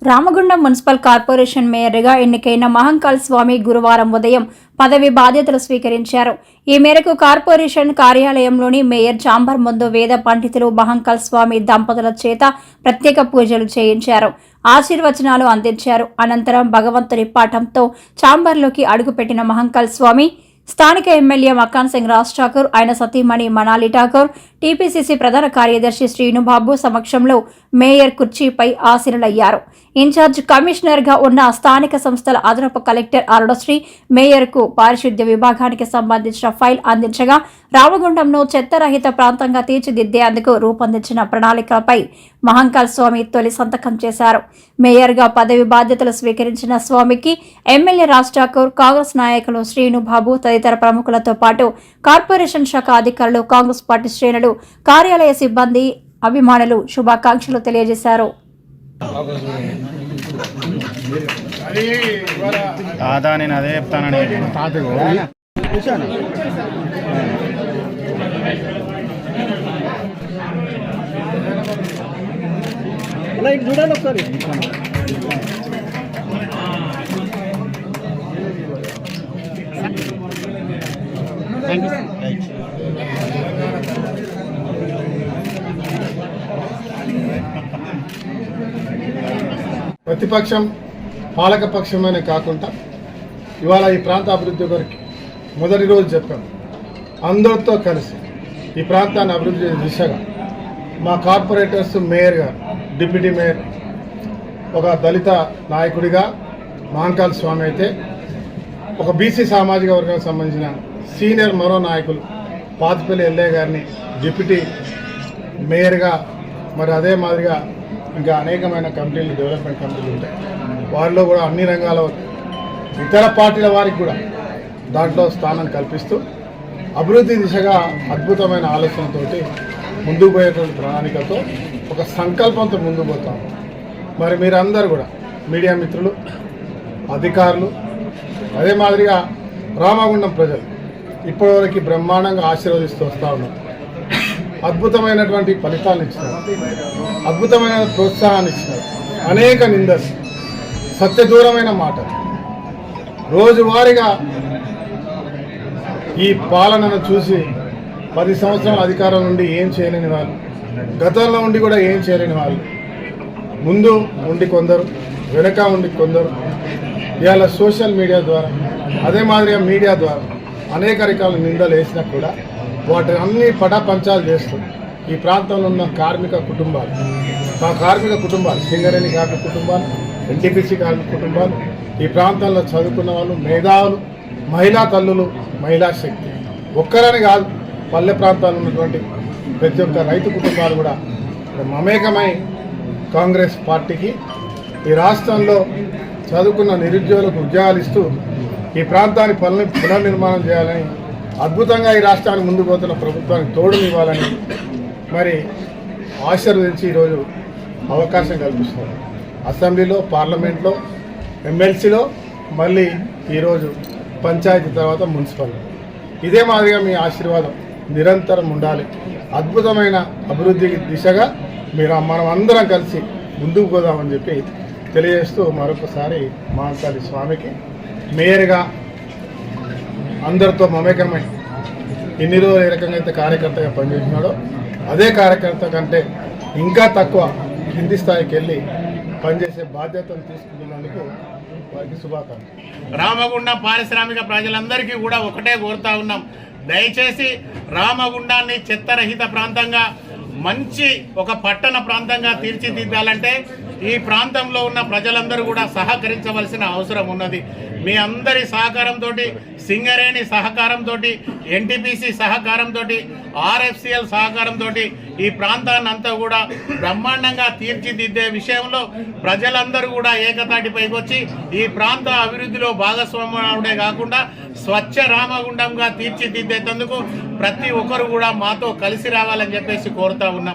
Ramagundam municipal corporation మేయర్గా ఎన్నికైన మహంకాళ్ స్వామి గురువారం ఉదయం పదవి బాధ్యతలు స్వీకరించారు. ఈ మేరకు కార్పొరేషన్ కార్యాలయంలోని మేయర్ చాంబర్ ముందు వేద పండితులు మహంకాళ్ స్వామి దంపతుల చేత ప్రత్యేక పూజలు చేయించారు. ఆశీర్వచనాలు అందించారు. అనంతరం భగవంతుని పాఠంతో చాంబర్లోకి అడుగుపెట్టిన మహంకాళ్ స్వామి స్థానిక ఎమ్మెల్యే మకాన్ సింగ్ రాజ్ ఠాకూర్, ఆయన సతీమణి మనాలి ఠాకూర్, టీపీసీసీ ప్రధాన కార్యదర్శి శ్రీనుబాబు సమక్షంలో మేయర్ కుర్చీపై ఆసీనులయ్యారు. ఇన్ఛార్జ్ కమిషనర్గా ఉన్న స్థానిక సంస్థల అదనపు కలెక్టర్ అరుణశ్రీ మేయర్కు పారిశుద్ధ్య విభాగానికి సంబంధించిన ఫైల్ అందించగా, రామగుండంను చెత్తరహిత ప్రాంతంగా తీర్చిదిద్దేందుకు రూపొందించిన ప్రణాళికలపై మహంకాళ్ స్వామి తొలి సంతకం చేశారు. మేయర్గా పదవి బాధ్యతలు స్వీకరించిన స్వామికి ఎమ్మెల్యే రాజ్ ఠాకూర్, కాంగ్రెస్ నాయకులు శ్రీనుబాబు తదితర ప్రముఖులతో పాటు కార్పొరేషన్ శాఖ అధికారులు, కాంగ్రెస్ పార్టీ శ్రేణులు, కార్యాలయ సిబ్బంది, అభిమానులు శుభాకాంక్షలు తెలియజేశారు. నేను అదే చెప్తానని చూడండి ఒకసారి. ప్రతిపక్షం పాలకపక్షమనే కాకుండా ఇవాళ ఈ ప్రాంత అభివృద్ధి కొరకు మొదటి రోజు చెప్పాము. అందరితో కలిసి ఈ ప్రాంతాన్ని అభివృద్ధి దిశగా మా కార్పొరేటర్స్, మేయర్ గారు, డిప్యూటీ మేయర్, ఒక దళిత నాయకుడిగా మహంకాళ్ స్వామి అయితే, ఒక బీసీ సామాజిక వర్గానికి సంబంధించిన సీనియర్ మరో నాయకులు పాతిపల్లి ఎల్ఏ గారిని డిప్యూటీ మేయర్గా, మరి అదే మాదిరిగా ఇంకా అనేకమైన కమిటీలు, డెవలప్మెంట్ కమిటీలు ఉంటాయి. వారిలో కూడా అన్ని రంగాల ఇతర పార్టీల వారికి కూడా దాంట్లో స్థానం కల్పిస్తూ అభివృద్ధి దిశగా అద్భుతమైన ఆలోచనతోటి ముందుకు పోయేటువంటి ప్రణాళికతో, ఒక సంకల్పంతో ముందుకు పోతాము. మరి మీరందరూ కూడా మీడియా మిత్రులు, అధికారులు, అదే మాదిరిగా రామగుండం ప్రజలు ఇప్పటివరకు బ్రహ్మాండంగా ఆశీర్వదిస్తూ వస్తూ ఉన్నారు. అద్భుతమైనటువంటి ఫలితాలను ఇచ్చినారు, అద్భుతమైన ప్రోత్సాహాన్ని ఇచ్చినారు. అనేక నిందలు, సత్యదూరమైన మాటలు, రోజువారీగా ఈ పాలనను చూసి 10 సంవత్సరాల అధికారం నుండి ఏం చేయలేని వాళ్ళు, గతంలో ఉండి కూడా ఏం చేయలేని వాళ్ళు, ముందు ఉండి కొందరు, వెనక ఉండి కొందరు, ఇవాళ సోషల్ మీడియా ద్వారా, అదే మాదిరిగా మీడియా ద్వారా అనేక రకాల నిందలు వేసినా కూడా వాటిని అన్ని పటాపంచాలు చేస్తూ ఈ ప్రాంతంలో ఉన్న కార్మిక కుటుంబాలు, సింగరేణి కార్మిక కుటుంబాలు, ఎన్టీపీసీ కార్మిక కుటుంబాలు, ఈ ప్రాంతంలో చదువుకున్న వాళ్ళు, మేధావులు, మహిళా తల్లులు, మహిళా శక్తి, ఒక్కరని కాదు, పల్లె ప్రాంతాల్లో ఉన్నటువంటి ప్రతి ఒక్క రైతు కుటుంబాలు కూడా మమేకమై కాంగ్రెస్ పార్టీకి, ఈ రాష్ట్రంలో చదువుకున్న నిరుద్యోగులకు ఉద్యోగాలు ఇస్తూ ఈ ప్రాంతాన్ని పునర్నిర్మాణం చేయాలని, అద్భుతంగా ఈ రాష్ట్రానికి ముందుకు పోతున్న ప్రభుత్వానికి తోడునివ్వాలని మరి ఆశీర్వదించి ఈరోజు అవకాశం కల్పిస్తున్నారు. అసెంబ్లీలో, పార్లమెంట్లో, ఎమ్మెల్సీలో, మళ్ళీ ఈరోజు పంచాయతీ, తర్వాత మున్సిపల్. ఇదే మాదిరిగా మీ ఆశీర్వాదం నిరంతరం ఉండాలి. అద్భుతమైన అభివృద్ధి దిశగా మనం అందరం కలిసి ముందుకు పోదామని చెప్పి తెలియజేస్తూ మరొకసారి మహంకాళి స్వామికి మేయర్గా అందరితో మమేకమై ఎన్ని రోజులు ఏ రకంగా అయితే కార్యకర్తగా పనిచేసినాడో, అదే కార్యకర్త కంటే ఇంకా తక్కువ కింది స్థాయికి వెళ్ళి పనిచేసే బాధ్యతను తీసుకున్నందుకు వారికి శుభాకాంక్షలు. రామగుండం పారిశ్రామిక ప్రజలందరికీ కూడా ఒకటే కోరుతా ఉన్నాం, దయచేసి రామగుండాన్ని చెత్తరహిత ప్రాంతంగా, మంచి ఒక పట్టణ ప్రాంతంగా తీర్చిదిద్దాలంటే ఈ ప్రాంతంలో ఉన్న ప్రజలందరూ కూడా సహకరించవలసిన అవసరం ఉన్నది. మీ అందరి సహకారంతో, సింగరేణి సహకారంతో, ఎన్టీపీసీ సహకారంతో, ఆర్ఎఫ్సిఎల్ సహకారంతో ఈ ప్రాంతాన్ని అంతా కూడా బ్రహ్మాండంగా తీర్చిదిద్దే విషయంలో ప్రజలందరూ కూడా ఏకతాటిపైకి వచ్చి ఈ ప్రాంత అభివృద్ధిలో భాగస్వామ్యమే కాకుండా స్వచ్ఛ రామగుండంగా తీర్చిదిద్దేందుకు ప్రతి ఒక్కరు కూడా మాతో కలిసి రావాలని చెప్పేసి కోరుతా ఉన్నాం.